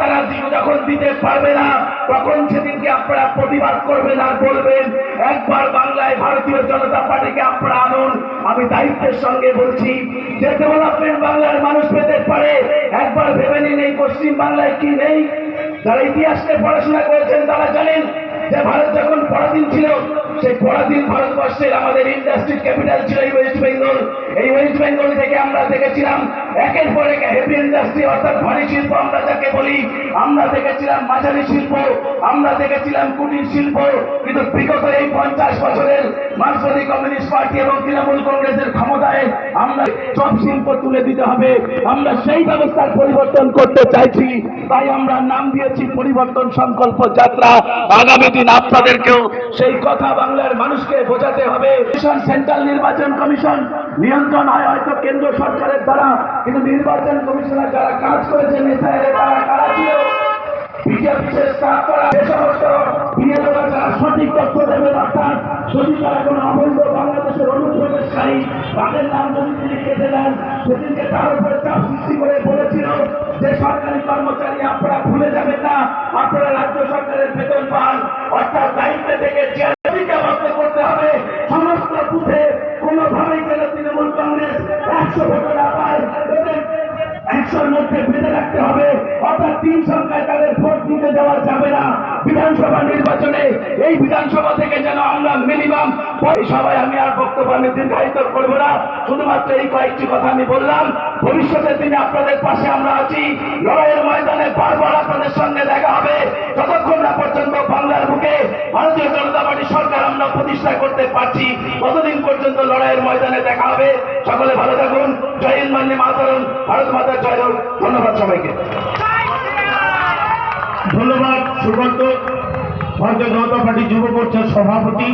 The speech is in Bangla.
তারা যখন দিতে পারবে না তখন সেদিনকে আপনারা প্রতিবাদ করবেন আর বলবেন একবার বাংলায় ভারতীয় জনতা পার্টিকে আপনারা আনুন। আমি দায়িত্বের সঙ্গে বলছি যে ডেভেলপমেন্ট বাংলার মানুষ পেতে পারে। একবার ভেবে নিন এই পশ্চিম বাংলায় কি নেই। যারা ইতিহাসকে পড়াশোনা করেছেন তারা জানেন যে ভারত যখন পরাধীন ছিল, সেই পরাধীন ভারতবর্ষের আমাদের ইন্ডাস্ট্রির ক্যাপিটাল ছিল এই ওয়েস্ট বেঙ্গল। এই ওয়েস্ট বেঙ্গল থেকে আমরা দেখেছিলাম একের পর এক হেভি ইন্ডাস্ট্রি অর্থাৎ ভারী শিল্প আমরা যাকে বলি, আমরা দেখেছিলাম মাঝারি শিল্প, আমরা দেখেছিলাম কুটির শিল্প। কিন্তু বিগত এই 50 বছরের মার্ক্সবাদী কমিউনিস্ট পার্টি এবং তৃণমূল কংগ্রেসের ক্ষমতায় আমরা সব শিল্প তুলে দিতে হবে। আমরা সেই ব্যবস্থার পরিবর্তন করতে চাইছি, তাই আমরা নাম দিয়েছি পরিবর্তন সংকল্প যাত্রা। আগামী দিন আপনাদেরকেও সেই কথা বাংলার মানুষকে বোঝাতে হবে। সেন্ট্রাল নির্বাচন কমিশন নিয়ন্ত্রণ হয় হয়তো কেন্দ্র সরকারের দ্বারা, কিন্তু নির্বাচন কমিশনার যারা কাজ করেছেন তারা কারা ছিল? বিজেপি স্টাফ করা যে সমস্ত বিএলওরা যারা সঠিক তথ্য দেবেন, অর্থাৎ যদি তারা কোনো অবৈধ বাংলাদেশের অনুপ্রবেশকারী তাদের নাম যদি তিনি কেটে দেন, সেদিনকে তার উপরে চাপ সৃষ্টি করে বলেছিল যে সরকারি কর্মচারী আপনারা ভুলে যাবেন না, আপনারা রাজ্য সরকারের বেতন পান। অর্থাৎ দায়িত্বে থেকে চেয়ারম্যানকে বন্ধ করতে হবে। সমস্ত বুথে কোনোভাবেই যেন তৃণমূল কংগ্রেস 100 ভোটে না পায়, 100-র মধ্যে বেঁধে রাখতে হবে। অর্থাৎ 3 সংখ্যায় তাদের ভোট দিতে দেওয়া যাবে না বিধানসভা নির্বাচনে। এই বিধানসভা থেকে যেন আমরা মিনিমাম সবাই, আমি আর বক্তব্য আমি দীর্ঘায়িত করবো না, শুধুমাত্র এই কয়েকটি কথা আমি বললাম। ভবিষ্যতের দিনে আপনাদের পাশে আমরা আছি। লড়াইয়ের ময়দানে বারবার আপনাদের সঙ্গে দেখা হবে। যতক্ষণ না পর্যন্ত বাংলার বুকে ভারতীয় জনতা পার্টি সরকার আমরা প্রতিষ্ঠা করতে পারছি, ততদিন পর্যন্ত লড়াইয়ের ময়দানে দেখা হবে। সকলে ভালো থাকুন। জয় হিন্দ, বন্দে মাতরম, ভারত মাতার জয় হোক। ধন্যবাদ সবাইকে। ধন্যবাদ সুব্রত, ভারতীয় জনতা পার্টি যুব মোর্চার সভাপতি।